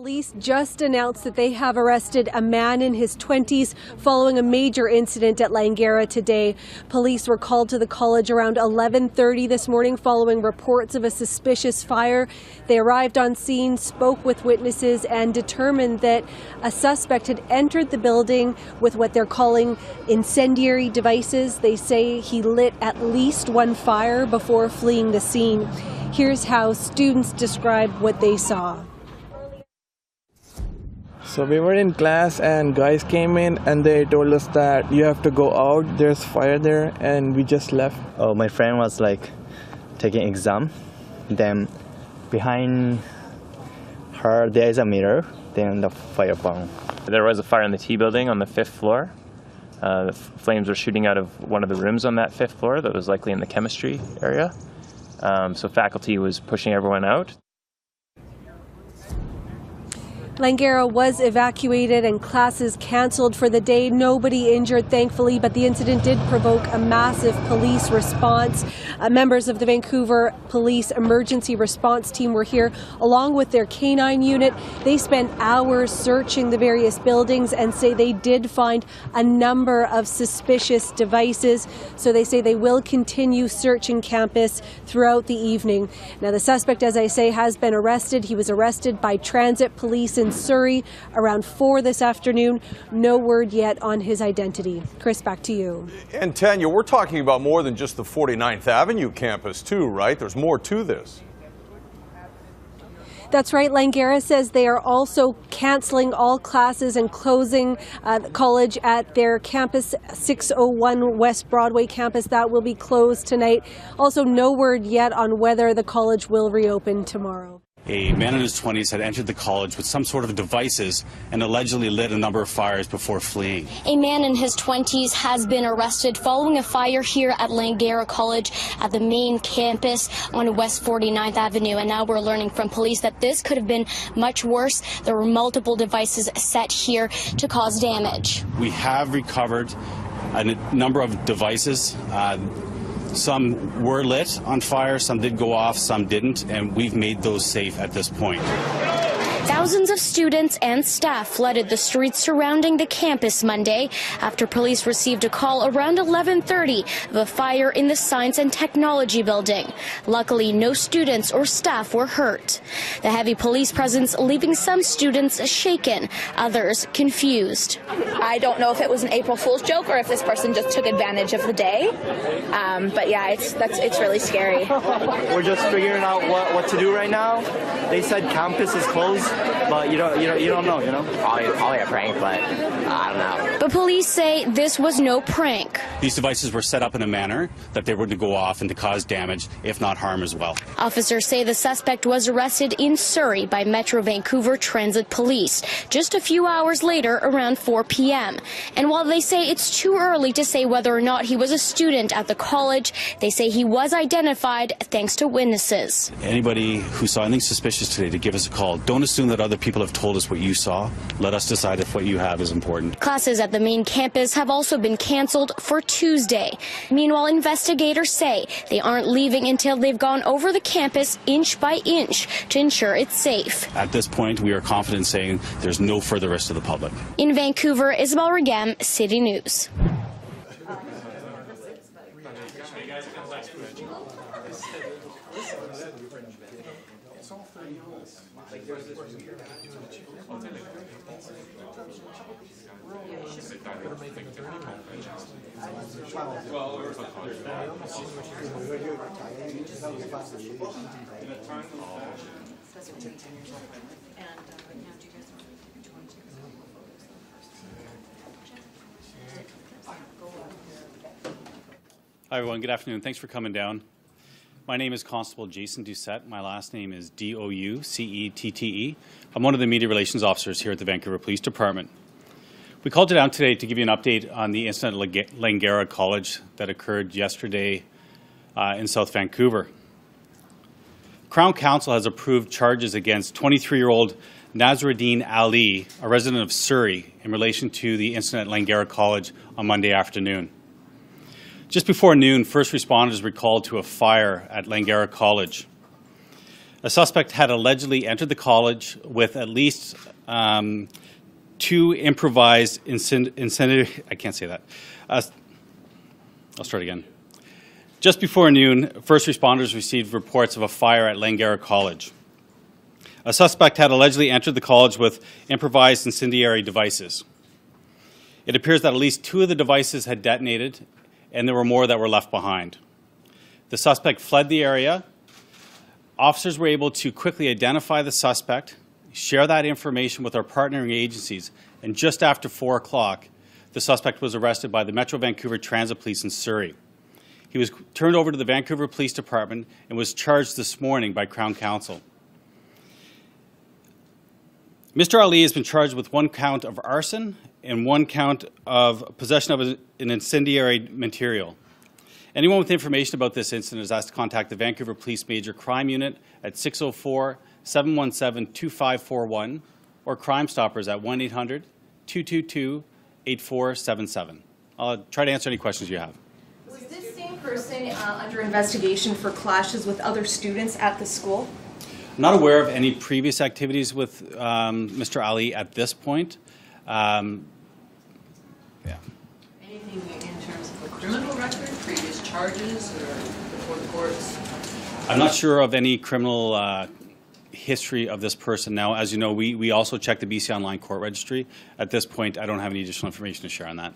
Police just announced that they have arrested a man in his 20s following a major incident at Langara today. Police were called to the college around 11:30 this morning following reports of a suspicious fire. They arrived on scene, spoke with witnesses, and determined that a suspect had entered the building with what they're calling incendiary devices. They say he lit at least one fire before fleeing the scene. Here's how students describe what they saw. So we were in class and guys came in and they told us that you have to go out, there's fire there, and we just left. Oh, my friend was like taking exam, then behind her there is a mirror, then the fire burned. There was a fire in the T building on the 5th floor. The flames were shooting out of one of the rooms on that 5th floor that was likely in the chemistry area. So faculty was pushing everyone out. Langara was evacuated and classes canceled for the day. Nobody injured, thankfully, but the incident did provoke a massive police response. Members of the Vancouver Police Emergency Response Team were here along with their canine unit. They spent hours searching the various buildings and say they did find a number of suspicious devices. So they say they will continue searching campus throughout the evening. Now, the suspect, as I say, has been arrested. He was arrested by transit police in Surrey around 4 this afternoon. No word yet on his identity. Chris, back to you. And Tanya, we're talking about more than just the 49th Avenue campus too, right? There's more to this. That's right. Langara says they are also canceling all classes and closing college at their campus 601 West Broadway campus. That will be closed tonight. Also, no word yet on whether the college will reopen tomorrow. A man in his 20s had entered the college with some sort of devices and allegedly lit a number of fires before fleeing. A man in his 20s has been arrested following a fire here at Langara College at the main campus on West 49th Avenue. And now we're learning from police that this could have been much worse. There were multiple devices set here to cause damage. We have recovered a number of devices. Some were lit on fire, some did go off, some didn't, and we've made those safe at this point. Thousands of students and staff flooded the streets surrounding the campus Monday after police received a call around 11:30 of a fire in the Science and Technology building. Luckily, no students or staff were hurt. The heavy police presence leaving some students shaken, others confused. I don't know if it was an April Fool's joke or if this person just took advantage of the day. But yeah, it's really scary. We're just figuring out what to do right now. They said campus is closed, but you don't know, you know? Probably a prank, but I don't know. But police say this was no prank. These devices were set up in a manner that they were to go off and to cause damage, if not harm as well. Officers say the suspect was arrested in Surrey by Metro Vancouver Transit Police just a few hours later around 4 p.m. And while they say it's too early to say whether or not he was a student at the college, they say he was identified thanks to witnesses. Anybody who saw anything suspicious today, to give us a call. Don't assume that other people have told us what you saw. Let us decide if what you have is important. Classes at the main campus have also been canceled for Tuesday. Meanwhile, investigators say they aren't leaving until they've gone over the campus inch by inch to ensure it's safe. At this point, we are confident saying there's no further risk to the public. In Vancouver, Isabel Regam, City News. Hi everyone, good afternoon. Thanks for coming down. My name is Constable Jason Doucette. My last name is Doucette. I'm one of the media relations officers here at the Vancouver Police Department. We called you down today to give you an update on the incident at Langara College that occurred yesterday in South Vancouver. Crown Counsel has approved charges against 23-year-old Nazruddin Ali, a resident of Surrey, in relation to the incident at Langara College on Monday afternoon. Just before noon, first responders were called to a fire at Langara College. A suspect had allegedly entered the college with at least 2 improvised incendiary. I can't say that. I'll start again. Just before noon, first responders received reports of a fire at Langara College. A suspect had allegedly entered the college with improvised incendiary devices. It appears that at least 2 of the devices had detonated, and there were more that were left behind. The suspect fled the area. Officers were able to quickly identify the suspect, share that information with our partnering agencies, and just after 4 o'clock, the suspect was arrested by the Metro Vancouver Transit Police in Surrey. He was turned over to the Vancouver Police Department and was charged this morning by Crown Counsel. Mr. Ali has been charged with 1 count of arson and 1 count of possession of an incendiary material. Anyone with information about this incident is asked to contact the Vancouver Police Major Crime Unit at 604-717-2541 or Crime Stoppers at 1-800-222-8477. I'll try to answer any questions you have. Was this same person under investigation for clashes with other students at the school? I'm not aware of any previous activities with Mr. Ali at this point. Yeah. Anything in terms of a criminal record, previous charges, or before the courts? I'm not sure of any criminal history of this person now. As you know, we also check the BC Online Court Registry. At this point, I don't have any additional information to share on that.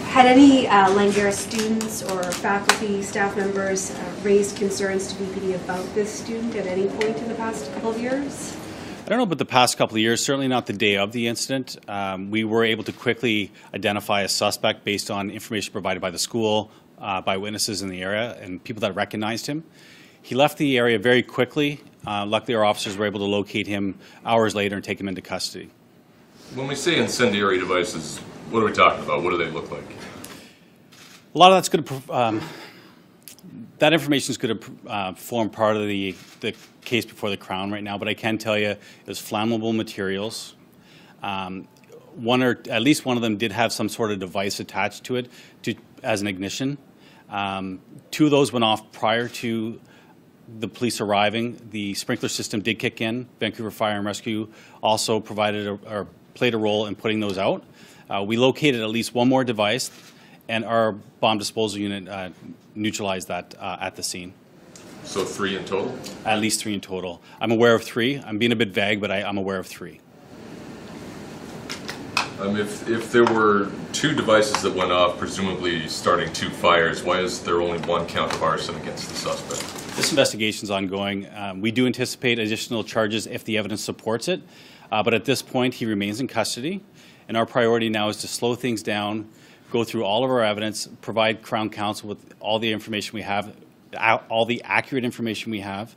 Had any Langara students or faculty, staff members raised concerns to VPD about this student at any point in the past couple of years? I don't know about the past couple of years, certainly not the day of the incident. We were able to quickly identify a suspect based on information provided by the school, by witnesses in the area, and people that recognized him. He left the area very quickly. Luckily, our officers were able to locate him hours later and take him into custody. When we say incendiary devices, what are we talking about? What do they look like? A lot of that's going to, that information is going to form part of the case before the Crown right now, but I can tell you there's flammable materials. At least one of them did have some sort of device attached to it as an ignition. 2 of those went off prior to the police arriving. The sprinkler system did kick in. Vancouver Fire and Rescue also provided or played a role in putting those out. We located at least 1 more device, and our bomb disposal unit neutralized that at the scene. So 3 in total? At least 3 in total. I'm aware of 3. I'm being a bit vague, but I'm aware of 3. If there were 2 devices that went off, presumably starting 2 fires, why is there only 1 count of arson against the suspect? This investigation is ongoing. We do anticipate additional charges if the evidence supports it, but at this point he remains in custody, and our priority now is to slow things down, go through all of our evidence, provide Crown Counsel with all the information we have, all the accurate information we have,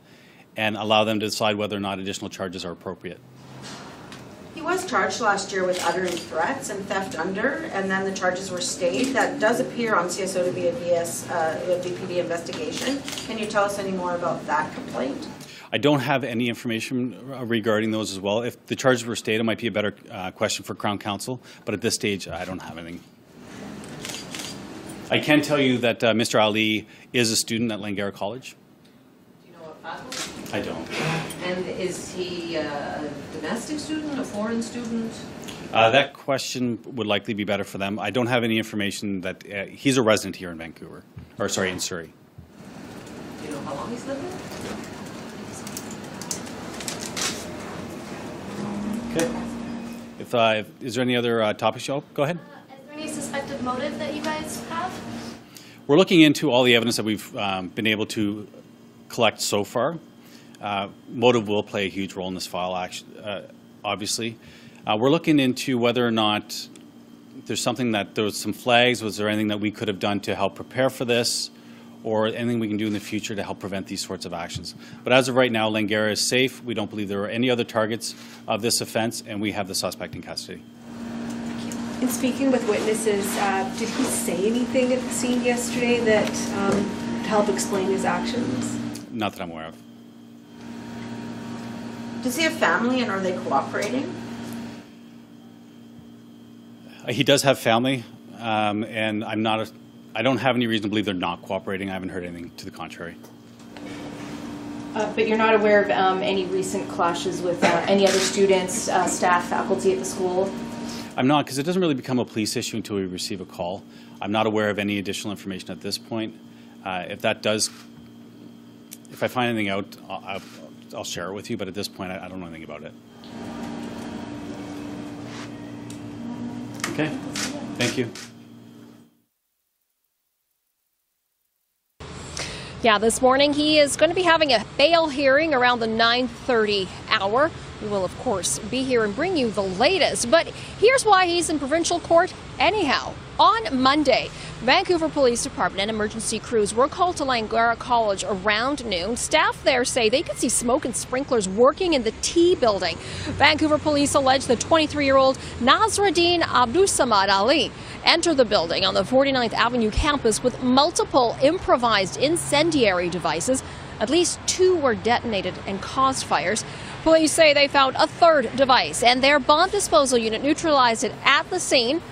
and allow them to decide whether or not additional charges are appropriate. He was charged last year with uttering threats and theft under, and then the charges were stayed. That does appear on CSO to be a VPD investigation. Can you tell us any more about that complaint? I don't have any information regarding those as well. If the charges were stayed, it might be a better question for Crown Counsel, but at this stage, I don't have anything. I can tell you that Mr. Ali is a student at Langara College. Do you know what faculty? I don't. And is he a domestic student, a foreign student? That question would likely be better for them. I don't have any information that he's a resident here in Vancouver, or sorry, in Surrey. Do you know how long he's lived there? Okay. Is there any other topics? Go ahead. Any suspected motive that you guys have? We're looking into all the evidence that we've been able to collect so far. Motive will play a huge role in this file, obviously. We're looking into whether or not there's something that there was some flags. Was there anything that we could have done to help prepare for this, or anything we can do in the future to help prevent these sorts of actions? But as of right now, Langara is safe. We don't believe there are any other targets of this offense, and we have the suspect in custody. In speaking with witnesses, did he say anything at the scene yesterday that would help explain his actions? Not that I'm aware of. Does he have family, and are they cooperating? He does have family, and I don't have any reason to believe they're not cooperating. I haven't heard anything to the contrary. But you're not aware of any recent clashes with any other students, staff, faculty at the school? I'm not, because it doesn't really become a police issue until we receive a call. I'm not aware of any additional information at this point. If I find anything out, I'll share it with you, but at this point, I don't know anything about it. Okay, thank you. Yeah, this morning he is going to be having a bail hearing around the 9:30 hour. We will, of course, be here and bring you the latest. But here's why he's in provincial court anyhow. On Monday, Vancouver Police Department and emergency crews were called to Langara College around noon. Staff there say they could see smoke and sprinklers working in the T building. Vancouver police allege the 23-year-old Nasruddin Abdusamad Ali entered the building on the 49th Avenue campus with multiple improvised incendiary devices. At least 2 were detonated and caused fires. Police say they found a third device and their bomb disposal unit neutralized it at the scene.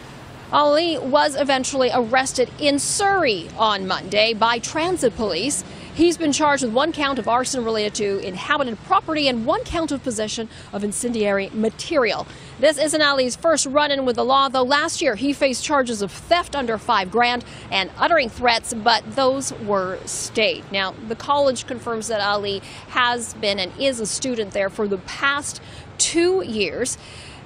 Ali was eventually arrested in Surrey on Monday by transit police. He's been charged with 1 count of arson related to inhabited property and 1 count of possession of incendiary material. This isn't Ali's first run-in with the law, though last year he faced charges of theft under $5,000 and uttering threats, but those were stayed. Now, the college confirms that Ali has been and is a student there for the past 2 years.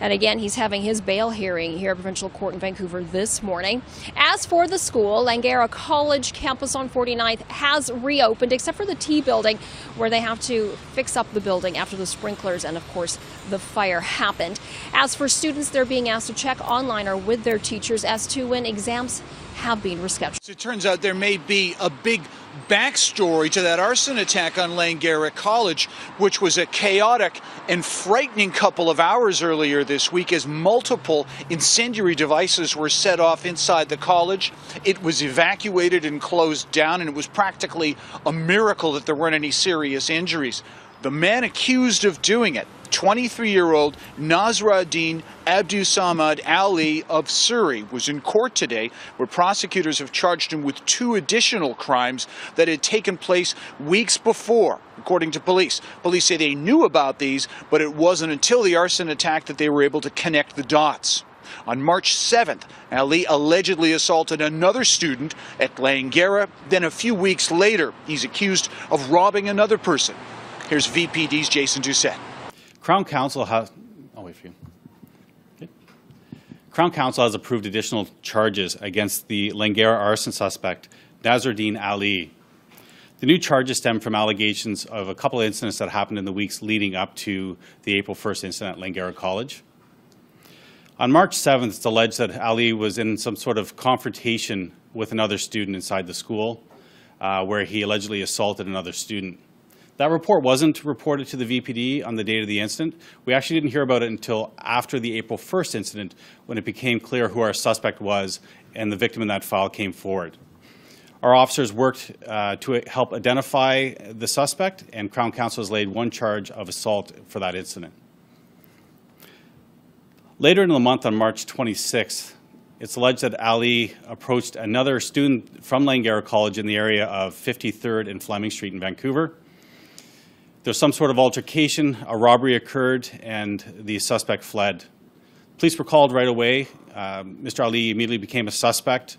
And again, he's having his bail hearing here at Provincial Court in Vancouver this morning. As for the school, Langara College campus on 49th has reopened, except for the T building, where they have to fix up the building after the sprinklers and, of course, the fire happened. As for students, they're being asked to check online or with their teachers as to when exams have been rescheduled. It turns out there may be a big backstory to that arson attack on Langara College, which was a chaotic and frightening couple of hours earlier this week as multiple incendiary devices were set off inside the college. It was evacuated and closed down, and it was practically a miracle that there weren't any serious injuries. The man accused of doing it, 23-year-old Nasruddin Abdusamad Ali of Surrey, was in court today, where prosecutors have charged him with 2 additional crimes that had taken place weeks before, according to police. Police say they knew about these, but it wasn't until the arson attack that they were able to connect the dots. On March 7th, Ali allegedly assaulted another student at Langara. Then a few weeks later, he's accused of robbing another person. Here's VPD's Jason Doucette. Crown Counsel has Crown Counsel has approved additional charges against the Langara arson suspect, Nasruddin Ali. The new charges stem from allegations of a couple of incidents that happened in the weeks leading up to the April 1st incident at Langara College. On March 7th, it's alleged that Ali was in some sort of confrontation with another student inside the school, where he allegedly assaulted another student. That report wasn't reported to the VPD on the date of the incident. We actually didn't hear about it until after the April 1st incident, when it became clear who our suspect was and the victim in that file came forward. Our officers worked to help identify the suspect, and Crown Counsel has laid 1 charge of assault for that incident. Later in the month, on March 26th, it's alleged that Ali approached another student from Langara College in the area of 53rd and Fleming Street in Vancouver. There's some sort of altercation, a robbery occurred, and the suspect fled. Police were called right away. Mr. Ali immediately became a suspect.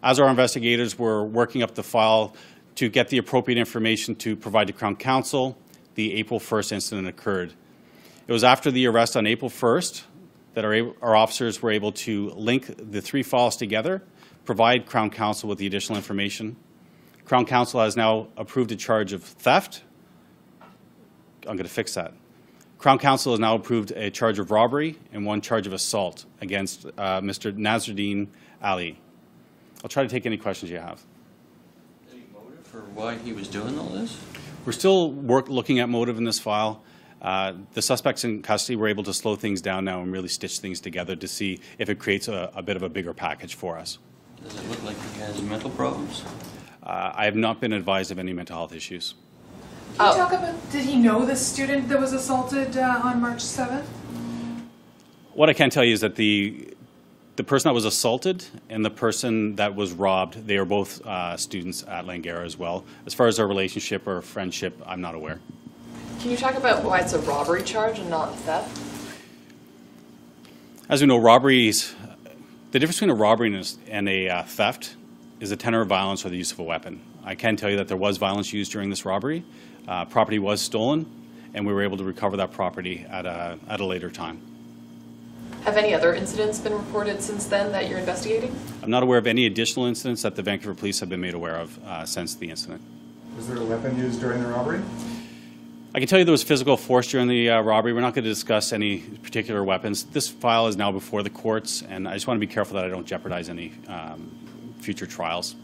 As our investigators were working up the file to get the appropriate information to provide to Crown Counsel, the April 1st incident occurred. It was after the arrest on April 1st that our officers were able to link the 3 files together, provide Crown Counsel with the additional information. Crown Counsel has now approved a charge of theft. I'm going to fix that. Crown Counsel has now approved a charge of robbery and 1 charge of assault against Mr. Nasruddin Ali. I'll try to take any questions you have. Any motive for why he was doing all this? We're still looking at motive in this file. The suspects in custody were able to slow things down now and really stitch things together to see if it creates a bit of a bigger package for us. Does it look like he has mental problems? I have not been advised of any mental health issues. Can you talk about, did he know the student that was assaulted on March 7th? What I can tell you is that the The person that was assaulted and the person that was robbed, they are both students at Langara as well. As far as our relationship or friendship, I'm not aware. Can you talk about why it's a robbery charge and not theft? As we know, robberies, the difference between a robbery and a theft is a tenor of violence or the use of a weapon. I can tell you that there was violence used during this robbery. Property was stolen, and we were able to recover that property at a later time. Have any other incidents been reported since then that you're investigating? I'm not aware of any additional incidents that the Vancouver Police have been made aware of since the incident. Was there a weapon used during the robbery? I can tell you there was physical force during the robbery. We're not going to discuss any particular weapons. This file is now before the courts, and I just want to be careful that I don't jeopardize any future trials.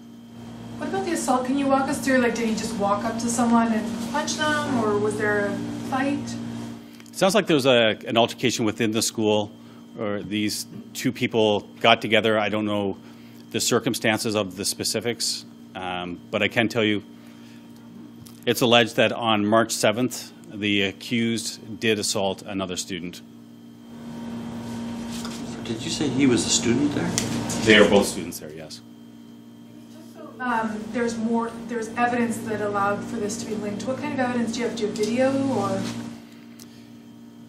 What about the assault? Can you walk us through, like, did he just walk up to someone and punch them, or was there a fight? It sounds like there was an altercation within the school, or these two people got together. I don't know the circumstances of the specifics, but I can tell you it's alleged that on March 7th, the accused did assault another student. Did you say he was a student there? They are both students there, yes. There's evidence that allowed for this to be linked. What kind of evidence do you have? Do you have video, or?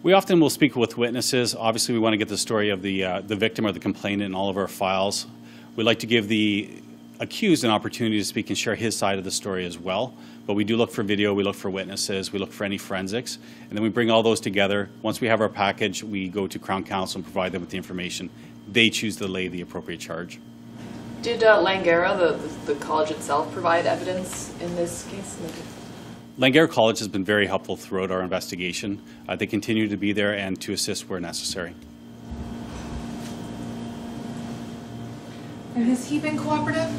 We often will speak with witnesses. Obviously, we want to get the story of the victim or the complainant in all of our files. We like to give the accused an opportunity to speak and share his side of the story as well. But we do look for video, we look for witnesses, we look for any forensics, and then we bring all those together. Once we have our package, we go to Crown Counsel and provide them with the information. They choose to lay the appropriate charge. Did Langara, the college itself, provide evidence in this case? Langara College has been very helpful throughout our investigation. They continue to be there and to assist where necessary. And has he been cooperative?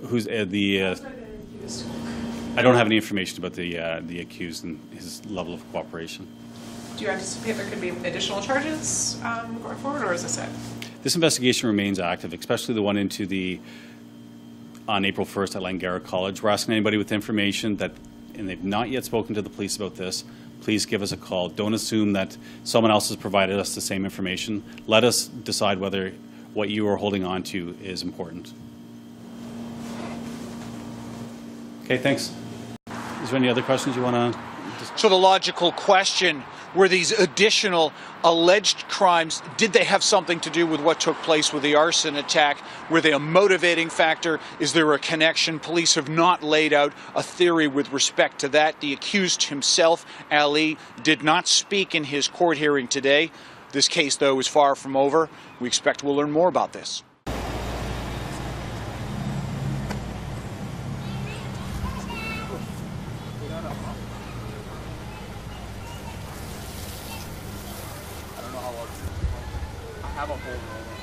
Who's I don't have any information about the accused and his level of cooperation. Do you anticipate there could be additional charges going forward, or is this it? This investigation remains active, especially the one on April 1st at Langara College. We're asking anybody with information that, and they've not yet spoken to the police about this, please give us a call. Don't assume that someone else has provided us the same information. Let us decide whether what you are holding on to is important. Okay, thanks. Is there any other questions you want to? So the logical question, were these additional alleged crimes, did they have something to do with what took place with the arson attack? Were they a motivating factor? Is there a connection? Police have not laid out a theory with respect to that. The accused himself, Ali, did not speak in his court hearing today. This case, though, is far from over. We expect we'll learn more about this. I have a whole roll.